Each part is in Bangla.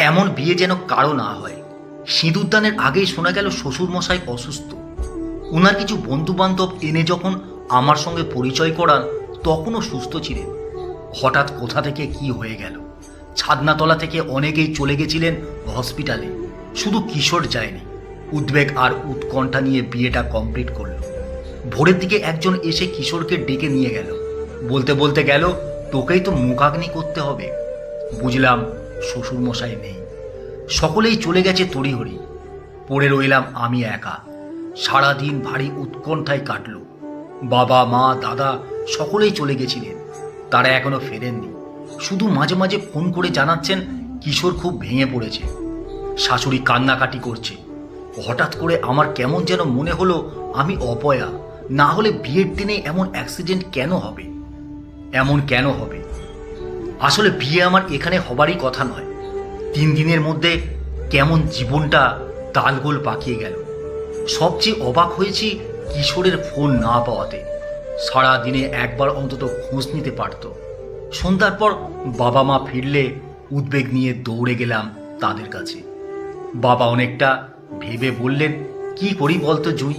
এমন বিয়ে যেন কারো না হয়। সিঁদুরদানের আগেই শোনা গেল শ্বশুরমশাই অসুস্থ। ওনার কিছু বন্ধু বান্ধব এনে যখন আমার সঙ্গে পরিচয় করান তখনও সুস্থ ছিলেন। হঠাৎ কোথা থেকে কি হয়ে গেল। ছাদনাতলা থেকে অনেকেই চলে গেছিলেন হসপিটালে, শুধু কিশোর যায়নি। উদ্বেগ আর উৎকণ্ঠা নিয়ে বিয়েটা কমপ্লিট করল। ভোরের দিকে একজন এসে কিশোরকে ডেকে নিয়ে গেল। বলতে বলতে গেল, তোকেই তো মুখাগ্নি করতে হবে। বুঝলাম শ্বশুরমশাই নেই, সকলেই চলে গেছে তড়িঘড়ি। পড়ে রইলাম আমি একা। সারাদিন ভারী উৎকণ্ঠায় কাটল। বাবা মা দাদা সকলেই চলে গেছিলেন, তারা এখনো ফেরেননি। শুধু মাঝে মাঝে ফোন করে জানাচ্ছেন কিশোর খুব ভেঙে পড়েছে। শাশুড়ি কান্নাকাটি করছে। হঠাৎ করে আমার কেমন যেন মনে হলো আমি অপয়া। না হলে বিয়ের দিনে এমন অ্যাক্সিডেন্ট কেন হবে? এমন কেন হবে? আসলে বিয়ে আমার এখানে হবারই কথা নয়। 3 দিনের মধ্যে কেমন জীবনটা তালগোল পাকিয়ে গেল। সবচেয়ে অবাক হয়েছি কিশোরের ফোন না পাওয়াতে। সারা দিনে একবার অন্তত খোঁজ নিতে পারত। সন্ধ্যার পর বাবা মা ফিরলে উদ্বেগ নিয়ে দৌড়ে গেলাম তাদের কাছে। বাবা অনেকটা ভেবে বললেন, কি করি বলতো জুই,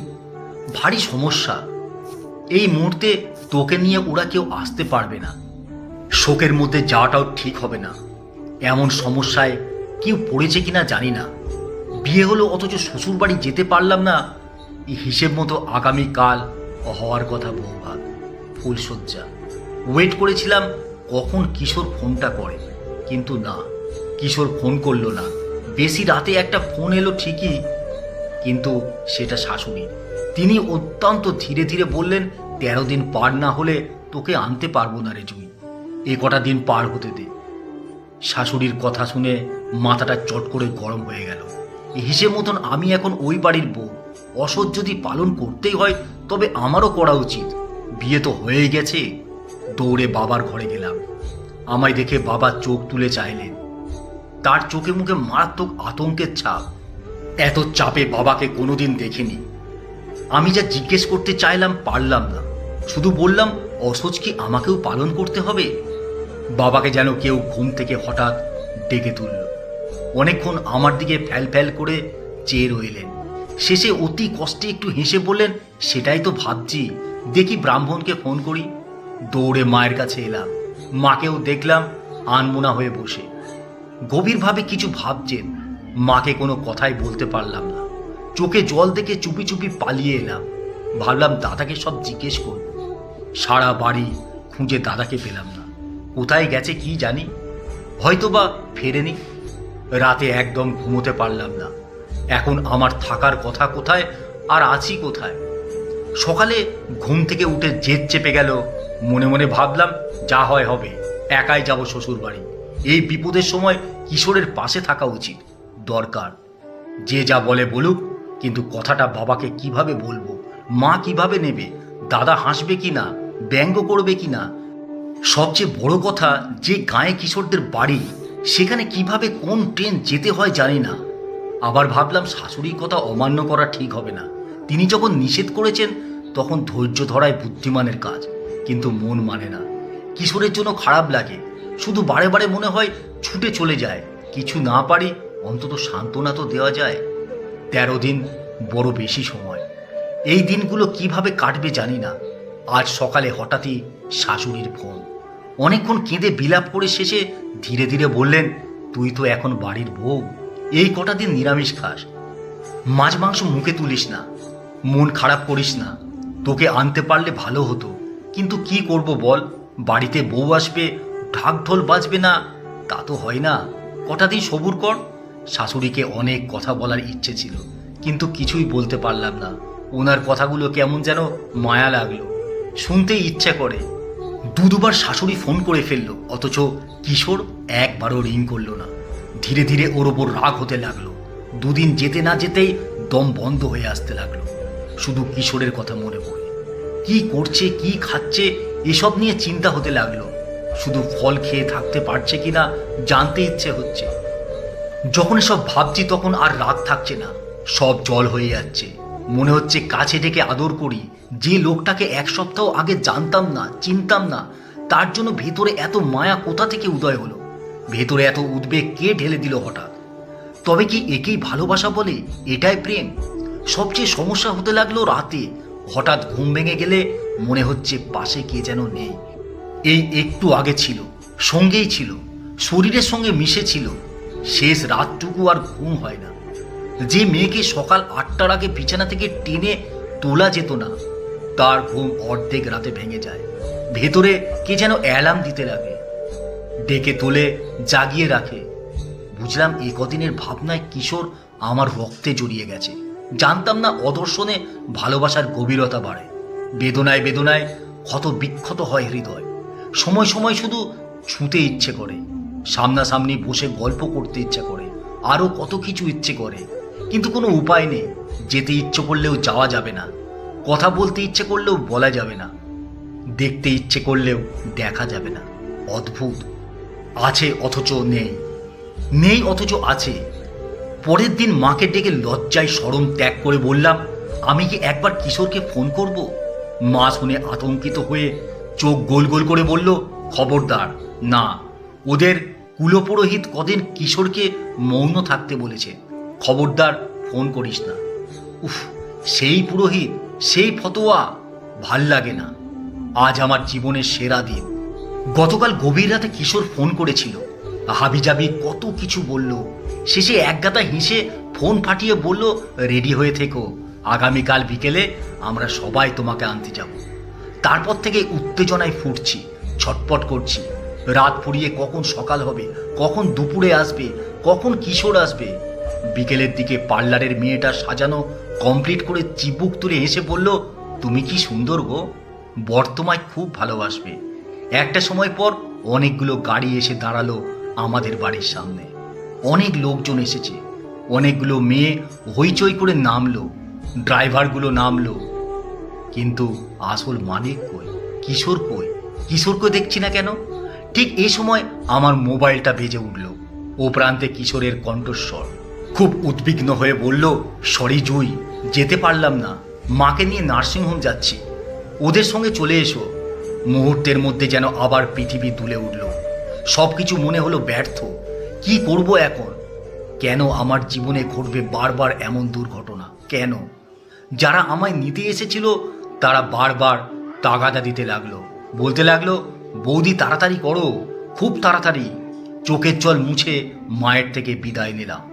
ভারী সমস্যা। এই মুহূর্তে তোকে নিয়ে ওরা কেউ আসতে পারবে না। শোকের মধ্যে যাওয়াটাও ঠিক হবে না। এমন সমস্যায় কেউ পড়েছে কিনা জানি না। বিয়ে হলো অথচ শ্বশুরবাড়ি যেতে পারলাম না। এই হিসেব মতো আগামীকাল হওয়ার কথা বৌভাত, ফুলশয্যা। ওয়েট করেছিলাম কখন কিশোর ফোনটা করে, কিন্তু না, কিশোর ফোন করলো না। বেশি রাতে একটা ফোন এলো ঠিকই, কিন্তু সেটা শাশুড়ির। তিনি অত্যন্ত ধীরে ধীরে বললেন, 13 দিন পার না হলে তোকে আনতে পারবো না রে জুই, এ কটা দিন পার হতে দে। শাশুড়ির কথা শুনে মাথাটা চট করে গরম হয়ে গেল। হিসেব মতন আমি এখন ওই বাড়ির বউ। অসৎ যদি পালন করতেই হয় তবে আমারও করা উচিত। বিয়ে তো হয়ে গেছে। দৌড়ে বাবার ঘরে গেলাম। আমায় দেখে বাবা চোখ তুলে চাইলেন। তার চোখে মুখে মারাত্মক আতঙ্কের ছাপ। এত চাপে বাবাকে কোনোদিন দেখিনি। আমি যা জিজ্ঞেস করতে চাইলাম পারলাম না, শুধু বললাম, অসৎ কি আমাকেও পালন করতে হবে? বাবাকে যেন কেউ ঘুম থেকে হঠাৎ ডেকে তুলল। অনেকক্ষণ আমার দিকে ফ্যাল ফ্যাল করে চেয়ে রইলেন। শেষে অতি কষ্টে একটু হেসে বললেন, সেটাই তো ভাবছি, দেখি ব্রাহ্মণকে ফোন করি। দৌড়ে মায়ের কাছে এলাম। মাকেও দেখলাম আনমনা হয়ে বসে গভীরভাবে কিছু ভাবছেন। মাকে কোনো কথাই বলতে পারলাম না। চোখে জল দেখে চুপি চুপি পালিয়ে এলাম। ভাবলাম দাদাকে সব জিজ্ঞেস করব। সারা বাড়ি খুঁজে দাদাকে পেলাম না। কোথায় গেছে কি জানি, হয়তোবা ফেরেনি। রাতে একদম ঘুমোতে পারলাম না। এখন আমার থাকার কথা কোথায় আর আছি কোথায়? সকালে ঘুম থেকে উঠে জেদ চেপে গেল। মনে মনে ভাবলাম, যা হয় হবে, একাই যাব শ্বশুর বাড়ি। এই বিপদের সময় কিশোরের পাশে থাকা উচিত, দরকার। যে যা বলে বলুক, কিন্তু কথাটা বাবাকে কিভাবে বলবো? মা কিভাবে নেবে? দাদা হাসবে কি না, ব্যঙ্গ করবে কি না? সবচেয়ে বড় কথা, যে গায়ে কিশোরদের বাড়ি, সেখানে কিভাবে কোন ট্রেন যেতে হয় জানি না। আবার ভাবলাম শাশুড়ির কথা অমান্য করা ঠিক হবে না। তিনি যখন নিষেধ করেছেন তখন ধৈর্য ধরাই বুদ্ধিমানের কাজ, কিন্তু মন মানে না। কিশোরের জন্য খারাপ লাগে, শুধু বারে বারে মনে হয় ছুটে চলে যায়। কিছু না পারি অন্তত সান্ত্বনা তো দেওয়া যায়। 13 দিন বড় বেশি সময়। এই দিনগুলো কিভাবে কাটবে জানি না। আজ সকালে হঠাৎই শাশুড়ির ফোন। অনেকক্ষণ কেঁদে বিলাপ করে শেষে ধীরে ধীরে বললেন, তুই তো এখন বাড়ির বউ, এই কটা দিন নিরামিষ খাস, মাছ মাংস মুখে তুলিস না, মন খারাপ করিস না। তোকে আনতে পারলে ভালো হতো, কিন্তু কি করব বল? বাড়িতে বউ আসবে, ঢাক ঢোল বাজবে না, তা তো হয় না। কটা দিন সবুর কর। শাশুড়িকে অনেক কথা বলার ইচ্ছে ছিল, কিন্তু কিছুই বলতে পারলাম না। ওনার কথাগুলো কেমন যেন মায়া লাগলো, শুনতেই ইচ্ছে করে। দুবার শাশুড়ি ফোন করে ফেললো, অথচ কিশোর একবারও রিং করলো না। ধীরে ধীরে ওর ওপর রাগ হতে লাগলো। 2 দিন যেতে না যেতেই দম বন্ধ হয়ে আসতে লাগলো। শুধু কিশোরের কথা মনে পড়ে। কি করছে, কি খাচ্ছে, এসব নিয়ে চিন্তা হতে লাগলো। শুধু ফল খেয়ে থাকতে পারছে কিনা জানতে ইচ্ছে হচ্ছে। যখন এসব ভাবছি তখন আর রাগ থাকছে না, সব জল হয়ে যাচ্ছে। মনে হচ্ছে কাছে ডেকে আদর করি। যে লোকটাকে 1 সপ্তাহ আগে জানতাম না, চিনতাম না, তার জন্য ভেতরে এত মায়া কোথা থেকে উদয় হলো? ভেতরে এত উদ্বেগ কে ঢেলে দিল হঠাৎ? তবে কি একেই ভালোবাসা বলে? এটাই প্রেম? সবচেয়ে সমস্যা হতে লাগলো রাতে। হঠাৎ ঘুম ভেঙে গেলে মনে হচ্ছে পাশে কে যেন নেই। এই একটু আগে ছিল, সঙ্গেই ছিল, শরীরের সঙ্গে মিশে ছিল। শেষ রাতটুকু আর ঘুম হয় না। যে মেয়েকে সকাল 8টার আগে বিছানা থেকে টেনে তোলা যেত না, তার ঘুম অর্ধেক রাতে ভেঙে যায়। ভেতরে কে যেন অ্যালার্ম দিতে লাগে, ডেকে তোলে, জাগিয়ে রাখে। বুঝলাম এ কদিনের ভাবনায় কিশোর আমার রক্তে জড়িয়ে গেছে। জানতাম না অদর্শনে ভালোবাসার গভীরতা বাড়ে। বেদনায় বেদনায় ক্ষত বিক্ষত হয় হৃদয়। সময় সময় শুধু ছুঁতে ইচ্ছে করে, সামনাসামনি বসে গল্প করতে ইচ্ছে করে, আরও কত কিছু ইচ্ছে করে, কিন্তু কোনো উপায় নেই। যেতে ইচ্ছে করলেও যাওয়া যাবে না, কথা বলতে ইচ্ছে করলেও বলা যাবে না, দেখতে ইচ্ছে করলেও দেখা যাবে না। অদ্ভুত। আছে অথচ নেই, নেই অথচ আছে। পরের দিন মাকে ডেকে লজ্জায় শরম ত্যাগ করে বললাম, আমি কি একবার কিশোরকে ফোন করব? মা শুনে আতঙ্কিত হয়ে চোখ গোল গোল করে বলল, খবরদার না, ওদের কুলপুরোহিত কদিন কিশোরকে মৌন থাকতে বলেছে, খবরদার ফোন করিস না। উফ, সেই পুরোহিত, সেই ফতোয়া, ভাল লাগে না। আজ আমার জীবনের সেরা দিন। গতকাল গভীর রাতে কিশোর ফোন করেছিল, হাবিজাবি কত কিছু বলল। শেষে একগাদা হেসে ফোন ফাটিয়ে বলল, রেডি হয়ে থেকো, আগামীকাল বিকেলে আমরা সবাই তোমাকে আনতে যাব। তারপর থেকে উত্তেজনায় ফুটছি, ছটপট করছি। রাত ফুরিয়ে কখন সকাল হবে, কখন দুপুরে আসবে, কখন কিশোর আসবে। বিকেলের দিকে পার্লারের মেয়েটা সাজানো কমপ্লিট করে চিবুক তুলে হেসে বলল, তুমি কি সুন্দর গো, বর তোমায় খুব ভালোবাসবে। একটা সময় পর অনেকগুলো গাড়ি এসে দাঁড়ালো আমাদের বাড়ির সামনে। অনেক লোকজন এসেছে, অনেকগুলো মেয়ে হইচই করে নামলো, ড্রাইভারগুলো নামলো, কিন্তু আসল মালিক কই, কিশোর কই? কিশোরকে দেখছি না কেন? ঠিক এই সময় আমার মোবাইলটা বেজে উঠল। ও প্রান্তে কিশোরের কণ্ঠস্বর। খুব উদ্বিগ্ন হয়ে বলল, সরি জুই, যেতে পারলাম না, মাকে নিয়ে নার্সিংহোম যাচ্ছি, ওদের সঙ্গে চলে এসো। মুহূর্তের মধ্যে যেন আবার পৃথিবী দুলে উঠল। সব কিছু মনে হলো ব্যর্থ। কি করব এখন? কেন আমার জীবনে ঘটবে বারবার এমন দুর্ঘটনা? কেন? যারা আমায় নিতে এসেছিল তারা বারবার তাগাদা দিতে লাগলো, বলতে লাগলো, বৌদি তাড়াতাড়ি করো, খুব তাড়াতাড়ি। চোখের জল মুছে মায়ের থেকে বিদায় নিলাম।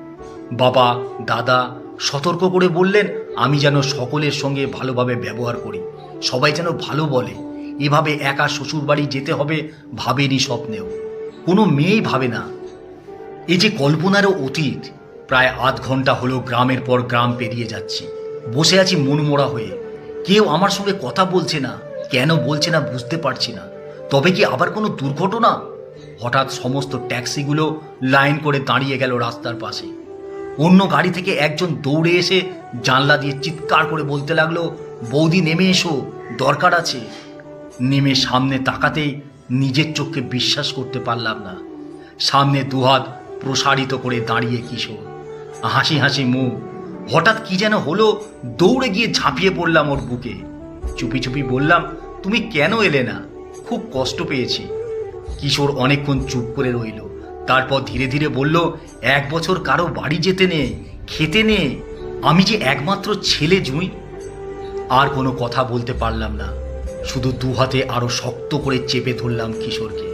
বাবা, দাদা সতর্ক করে বললেন আমি যেন সকলের সঙ্গে ভালোভাবে ব্যবহার করি, সবাই যেন ভালো বলে। এভাবে একা শ্বশুরবাড়ি যেতে হবে ভাবেনি স্বপ্নেও, কোনো মেয়েই ভাবে না। এই যে কল্পনারও অতীত। প্রায় আধ ঘন্টা হলো গ্রামের পর গ্রাম পেরিয়ে যাচ্ছি। বসে আছি মনমরা হয়ে। কেউ আমার সঙ্গে কথা বলছে না, কেন বলছে না বুঝতে পারছি না। তবে কি আবার কোনো দুর্ঘটনা? হঠাৎ সমস্ত ট্যাক্সিগুলো লাইন করে দাঁড়িয়ে গেল রাস্তার পাশে। অন্য গাড়ি থেকে একজন দৌড়ে এসে জানলা দিয়ে চিৎকার করে বলতে লাগলো, বৌদি নেমে এসো, দরকার আছে। নেমে সামনে তাকাতেই নিজের চোখকে বিশ্বাস করতে পারলাম না। সামনে দুহাত প্রসারিত করে দাঁড়িয়ে কিশোর, হাসি হাসি মুখ। হঠাৎ কি যেন হলো, দৌড়ে গিয়ে ঝাঁপিয়ে পড়লাম ওর বুকে। চুপি চুপি বললাম, তুমি কেন এলে না? খুব কষ্ট পেয়েছি। কিশোর অনেকক্ষণ চুপ করে রইল, তারপর ধীরে ধীরে বলল, 1 বছর কারো বাড়ি যেতে নেই, খেতে নেই, আমি যে একমাত্র ছেলে জুঁই। আর কোনো কথা বলতে পারলাম না, শুধু দু হাতে আরো শক্ত করে চেপে ধরলাম কিশোরকে।